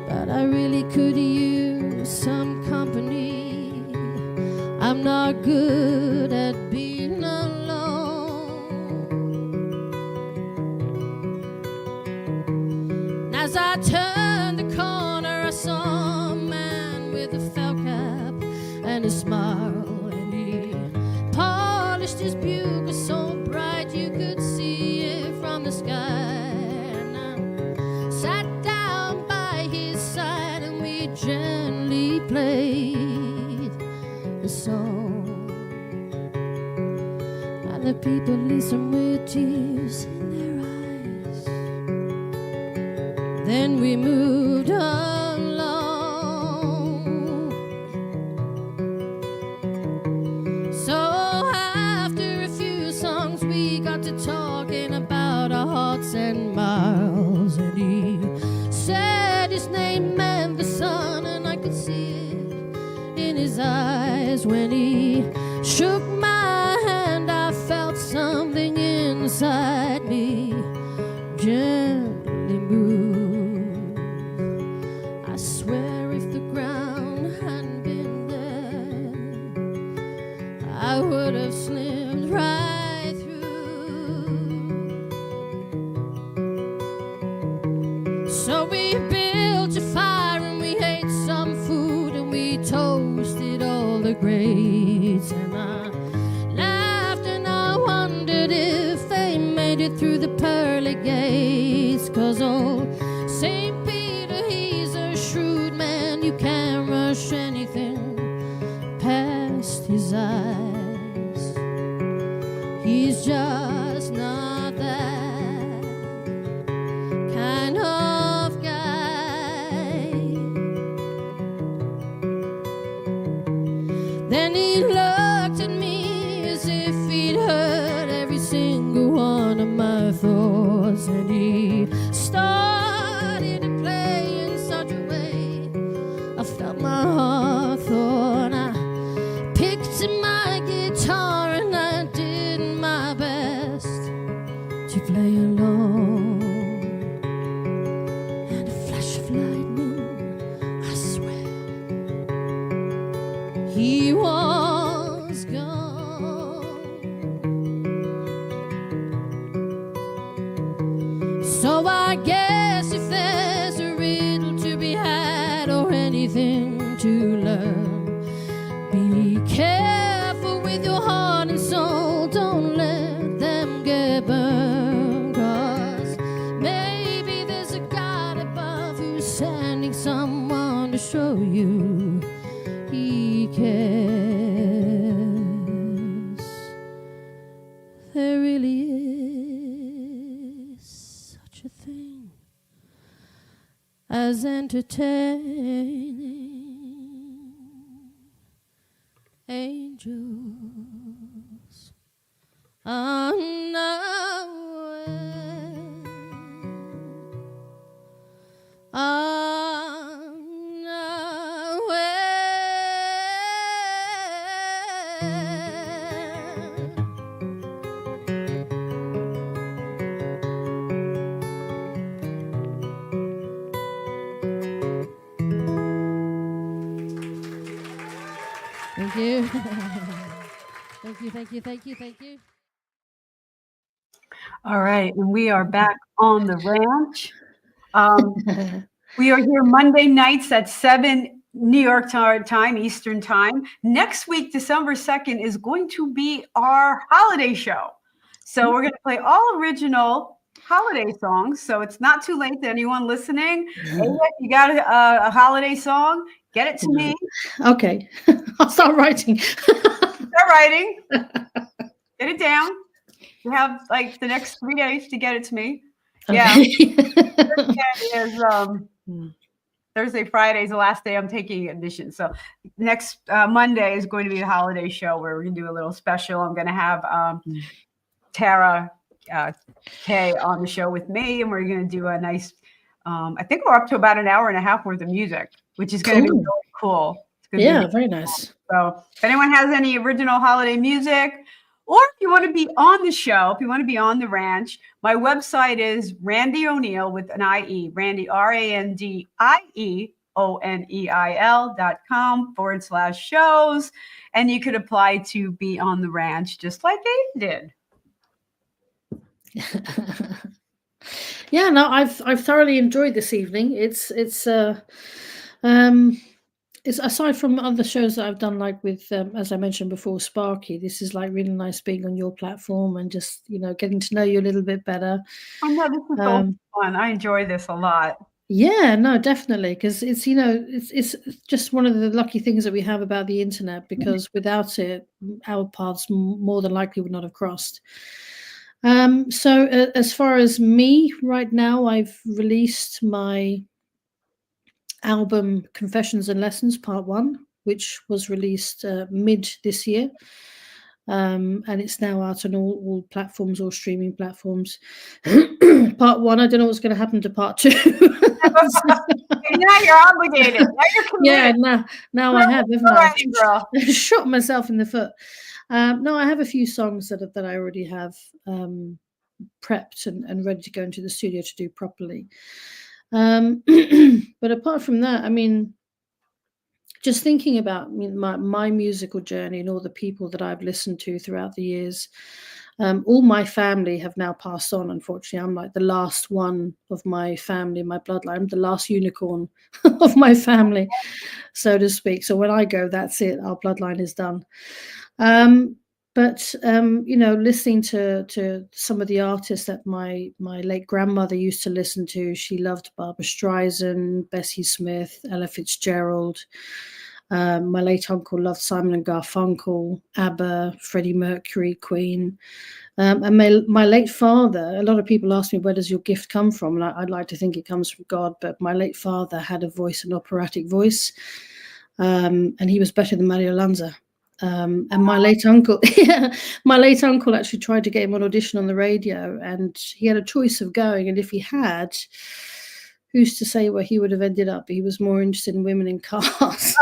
Speaker 3: but I really could use some company. I'm not good at being alone. And as I turned the corner, I saw a man with a felt cap and a smile, and he polished his bugle so bright you could see it from the sky. And I sat down by his side and we gently played the song, and the people listened with tears in their eyes. Then we moved along. So after a few songs we got to talking about our hearts and miles, and he said his name meant the sun, and I could see it in his eyes. When he shook my hand, I felt something inside me gently move. I swear if the ground hadn't been there, I would have slipped right through. So we built a fire and we ate some food and we toasted all the greats. And I laughed and I wondered if they made it through the pearly gates. 'Cause old St. Peter, he's a shrewd man. You can't rush anything past his eyes. He's just not was, and he started to play in such a way I felt my heart thaw, and I picked up my guitar and I did my best to play along. And a flash of lightning, I swear, he was gone. So I guess if there's a riddle to be had or anything to learn, be careful with your heart and soul. Don't let them get burned, 'cause maybe there's a God above who's sending someone to show you he cares. There really is such a thing as entertaining angels Thank you. Thank you.
Speaker 1: All right, and we are back on the ranch. We are here Monday nights at 7 New York time, Eastern time. Next week, December 2nd, is going to be our holiday show. So we're going to play all original holiday songs. So it's not too late to anyone listening. Aida, if you got a holiday song, get it to me.
Speaker 2: Okay, I'll start writing.
Speaker 1: Start writing. Get it down. You have like the next 3 days to get it to me. Yeah. Thursday, Friday is the last day I'm taking admission. So next Monday is going to be a holiday show where we're going to do a little special. I'm going to have Tara Kay on the show with me, and we're going to do a nice, I think we're up to about an hour and a half worth of music, which is going to be really cool.
Speaker 2: Yeah, very nice.
Speaker 1: So if anyone has any original holiday music, or if you want to be on the show, if you want to be on the ranch, my website is Randie O'Neil with an IE, Randie, RandieOneil.com/shows. And you could apply to be on the ranch just like Aida did.
Speaker 2: Yeah, no, I've thoroughly enjoyed this evening. It's aside from other shows that I've done, like with as I mentioned before, Sparky. This is like really nice being on your platform and just getting to know you a little bit better.
Speaker 1: I know this is so fun. I enjoy this a lot.
Speaker 2: Yeah, no, definitely, because it's it's just one of the lucky things that we have about the internet, because without it, our paths more than likely would not have crossed. So as far as me right now, I've released my album Confessions and Lessons Part 1, which was released mid this year, and it's now out on all platforms, all streaming platforms. Part 1, I don't know what's going to happen to Part 2.
Speaker 1: Now you're obligated. Now you're committed.
Speaker 2: Yeah, now I have, haven't I? Shot myself in the foot. No, I have a few songs that I already have prepped and ready to go into the studio to do properly. But apart from that, I mean, just thinking about my musical journey and all the people that I've listened to throughout the years, all my family have now passed on. Unfortunately, I'm like the last one of my family, my bloodline. I'm the last unicorn of my family, so to speak. So when I go, that's it. Our bloodline is done. But listening to some of the artists that my late grandmother used to listen to, she loved Barbra Streisand, Bessie Smith, Ella Fitzgerald. My late uncle loved Simon and Garfunkel, ABBA, Freddie Mercury, Queen. And my late father, a lot of people ask me, where does your gift come from? And I'd like to think it comes from God, but my late father had a voice, an operatic voice, and he was better than Mario Lanza. And my late uncle, yeah, my late uncle actually tried to get him on audition on the radio, and he had a choice of going. And if he had, who's to say where he would have ended up? He was more interested in women in cars.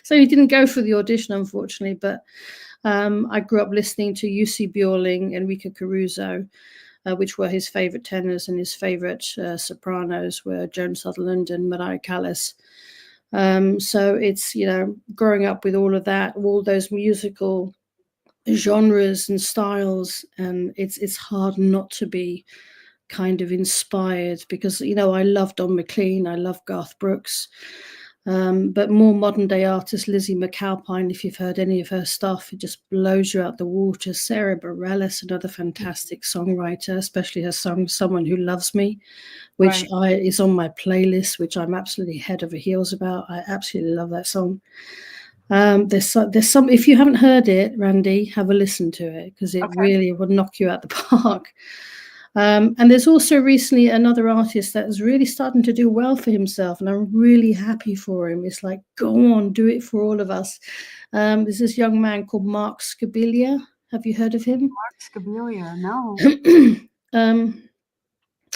Speaker 2: So he didn't go for the audition, unfortunately. But I grew up listening to UC Bjorling, Enrique Caruso, which were his favorite tenors, and his favorite sopranos were Joan Sutherland and Mariah Callas. So it's, growing up with all of that, all those musical genres and styles, and it's hard not to be kind of inspired, because I love Don McLean, I love Garth Brooks, but more modern day artists, Lizzie McAlpine, if you've heard any of her stuff, it just blows you out the water. Sarah Bareilles, another fantastic songwriter, especially her song Someone Who Loves Me, which is on my playlist, which I'm absolutely head over heels about. I absolutely love that song. There's some, if you haven't heard it, Randie, have a listen to it, because it really will knock you out the park. And there's also recently another artist that is really starting to do well for himself, and I'm really happy for him. It's like, go on, do it for all of us. There's this young man called Mark Scabilia. Have you heard of him?
Speaker 1: Mark Scabilia, no.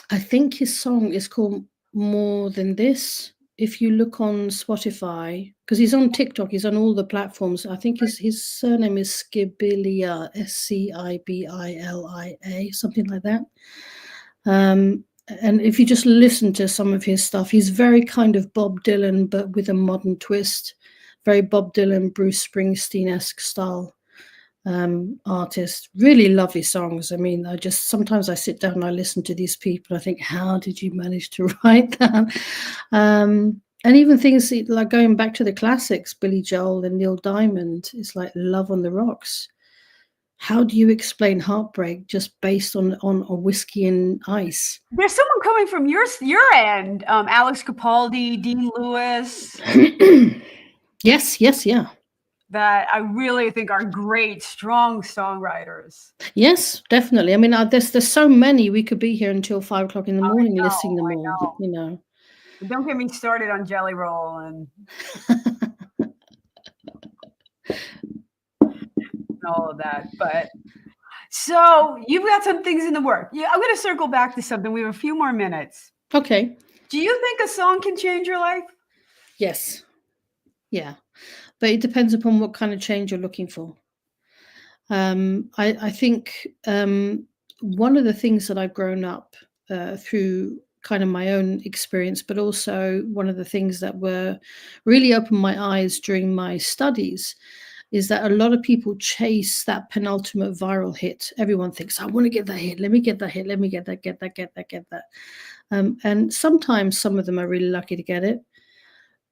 Speaker 2: I think his song is called More Than This. If you look on Spotify, because he's on TikTok, he's on all the platforms. I think his surname is Scibilia, Scibilia, something like that. And if you just listen to some of his stuff, he's very kind of Bob Dylan, but with a modern twist. Very Bob Dylan, Bruce Springsteen-esque style artist. Really lovely songs. I mean, sometimes I sit down and I listen to these people. I think, how did you manage to write that? And even things like going back to the classics, Billy Joel and Neil Diamond, it's like Love on the Rocks. How do you explain heartbreak just based on a whiskey and ice?
Speaker 1: There's someone coming from your end, Alex Capaldi, Dean Lewis.
Speaker 2: Yes, yeah.
Speaker 1: That I really think are great, strong songwriters.
Speaker 2: Yes, definitely. I mean, there's so many. We could be here until 5 o'clock in the morning listing them all.
Speaker 1: But don't get me started on Jelly Roll and all of that. But so you've got some things in the work. Yeah, I'm going to circle back to something. We have a few more minutes.
Speaker 2: Okay.
Speaker 1: Do you think a song can change your life?
Speaker 2: Yes. Yeah. But it depends upon what kind of change you're looking for. I think one of the things that I've grown up through kind of my own experience, but also one of the things that were really opened my eyes during my studies, is that a lot of people chase that penultimate viral hit. Everyone thinks, I want to get that hit. Let me get that hit. Let me get that. And sometimes some of them are really lucky to get it.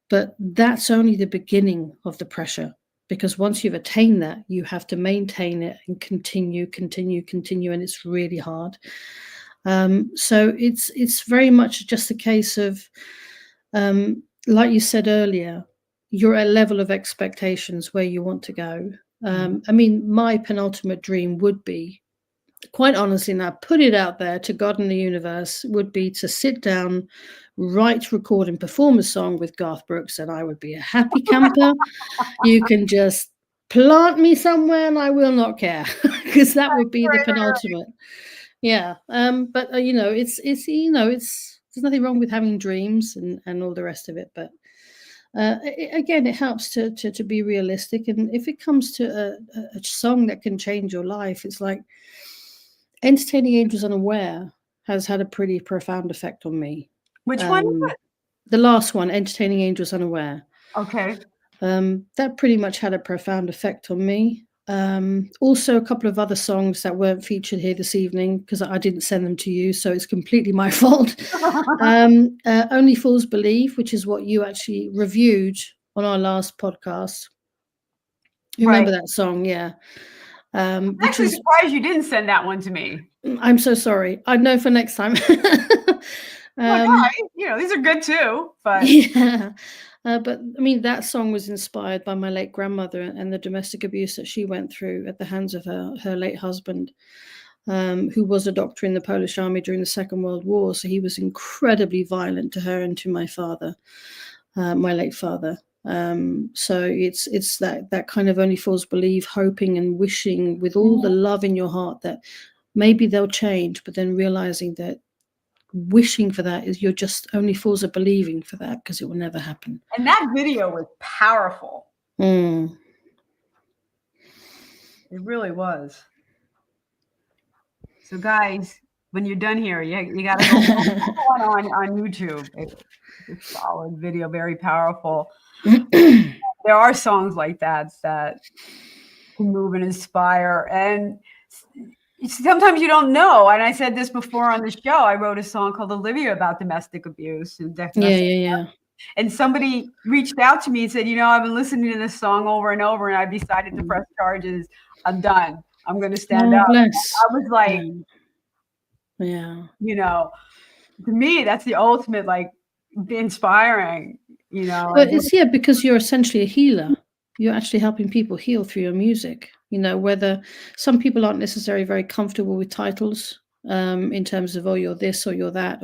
Speaker 2: But that's only the beginning of the pressure, because once you've attained that, you have to maintain it and continue, and it's really hard. So it's very much just a case of, like you said earlier, you're at a level of expectations where you want to go. I mean, my penultimate dream would be, quite honestly, now put it out there to God and the universe, would be to sit down, write, record, and perform a song with Garth Brooks, and I would be a happy camper. You can just plant me somewhere and I will not care, because that would be the penultimate. Yeah. But it's there's nothing wrong with having dreams and all the rest of it. But again, it helps to be realistic. And if it comes to a song that can change your life, it's like Entertaining Angels Unaware has had a pretty profound effect on me.
Speaker 1: Which one is it?
Speaker 2: The last one, Entertaining Angels Unaware.
Speaker 1: Okay.
Speaker 2: That pretty much had a profound effect on me. Also, a couple of other songs that weren't featured here this evening because I didn't send them to you, so it's completely my fault. Only Fools Believe, which is what you actually reviewed on our last podcast. You remember that song? Yeah.
Speaker 1: I'm actually surprised you didn't send that one to me.
Speaker 2: I'm so sorry. I know for next time.
Speaker 1: These are good too. But
Speaker 2: yeah. But I mean, that song was inspired by my late grandmother and the domestic abuse that she went through at the hands of her late husband, who was a doctor in the Polish army during the Second World War. So he was incredibly violent to her and to my father, my late father. So it's that kind of only fools believe, hoping and wishing with all the love in your heart that maybe they'll change, but then realizing that wishing for that is you're just only fools are believing for that, because it will never happen.
Speaker 1: And that video was powerful.
Speaker 2: Mm.
Speaker 1: It really was. So guys, when you're done here, you got to go on YouTube. It's a solid video, very powerful. There are songs like that can move and inspire. And sometimes you don't know. And I said this before on the show. I wrote a song called Olivia about domestic abuse and
Speaker 2: Yeah.
Speaker 1: And somebody reached out to me and said, I've been listening to this song over and over, and I decided to press charges. I'm done. I'm going to stand up.
Speaker 2: Bless.
Speaker 1: I was like,
Speaker 2: yeah.
Speaker 1: To me, that's the ultimate, like, inspiring,
Speaker 2: But it's because you're essentially a healer. You're actually helping people heal through your music. Whether some people aren't necessarily very comfortable with titles in terms of, oh, you're this or you're that,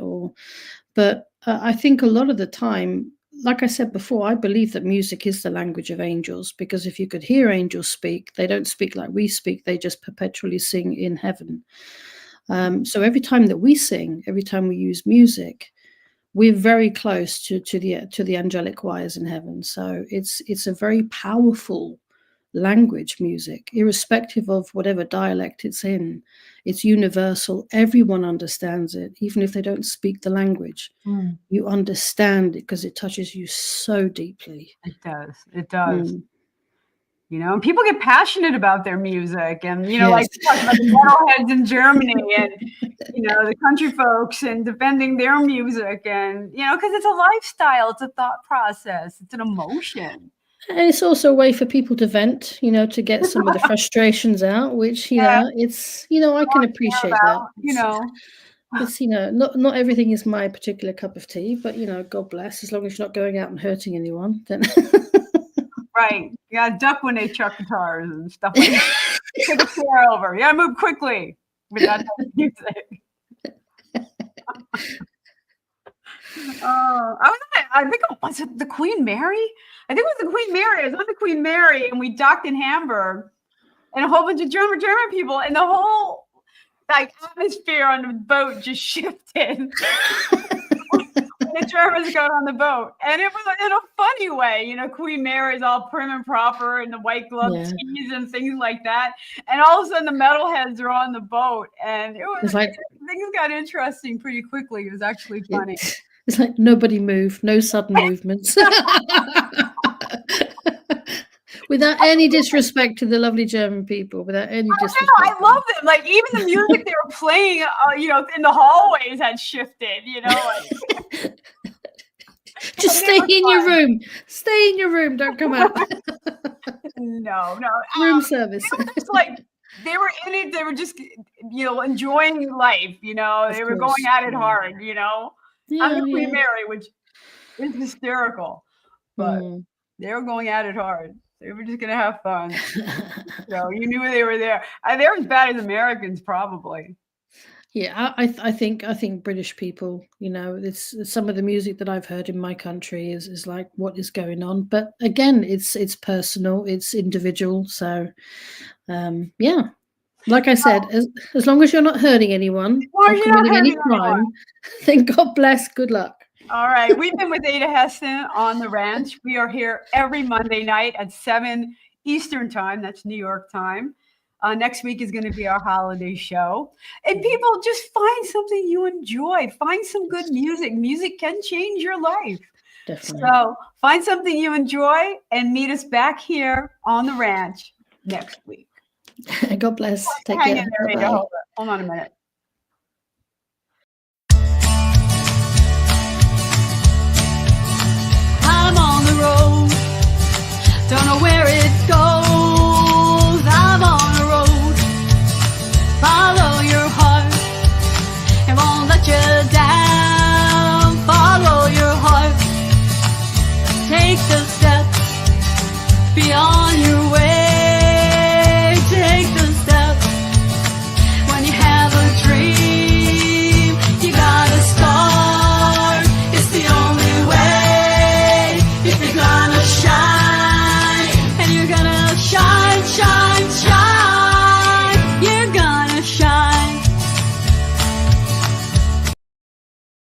Speaker 2: but I think a lot of the time, like I said before, I believe that music is the language of angels, because if you could hear angels speak, they don't speak like we speak. They just perpetually sing in heaven. So every time that we sing, every time we use music, we're very close to the angelic choirs in heaven. So it's a very powerful language, music, irrespective of whatever dialect it's in. It's universal. Everyone understands it, even if they don't speak the language. You understand it because it touches you so deeply.
Speaker 1: It does. And people get passionate about their music, and like you talked about the metalheads in Germany, and the country folks, and defending their music, and because it's a lifestyle, it's a thought process, it's an emotion.
Speaker 2: And it's also a way for people to vent, to get some of the frustrations out, which, it's, I can appreciate that. It's, not everything is my particular cup of tea, but, God bless, as long as you're not going out and hurting anyone, then.
Speaker 1: Right. You got to duck when they chuck guitars and stuff like that. Take a chair over. You got to move quickly with that music. I think was it the Queen Mary? I think it was the Queen Mary. I was on the Queen Mary, and we docked in Hamburg, and a whole bunch of German people, and the whole atmosphere on the boat just shifted. The Germans got on the boat, and it was in a funny way. Queen Mary's all prim and proper, and the white glove tees and things like that. And all of a sudden, the metalheads are on the boat, and things got interesting pretty quickly. It was actually funny.
Speaker 2: It's like nobody moved, no sudden movements. Without any disrespect to the lovely German people, without any disrespect.
Speaker 1: I love them. Like, even the music they were playing, in the hallways had shifted,
Speaker 2: Just stay in your room. Stay in your room. Don't come out.
Speaker 1: No.
Speaker 2: Room service.
Speaker 1: They were in it. They were just, enjoying life, They were going at it hard, I'm the Queen Mary, which is hysterical. But they were going at it hard. They were just going to have fun. So you knew they were there. They're as bad as Americans, probably.
Speaker 2: Yeah, I think British people, it's some of the music that I've heard in my country is like, what is going on? But again, it's personal, it's individual. So, like I said, as long as you're not hurting anyone or committing any crime, then God bless. Good luck.
Speaker 1: All right. We've been with Aida Heston on the ranch. We are here every Monday night at 7 Eastern time. That's New York time. Next week is going to be our holiday show. And people, just find something you enjoy. Find some good music. Music can change your life.
Speaker 2: Definitely.
Speaker 1: So find something you enjoy and meet us back here on the ranch next week.
Speaker 2: God bless. Take
Speaker 1: Hang
Speaker 2: care.
Speaker 1: in there, Aida. Hold on a minute.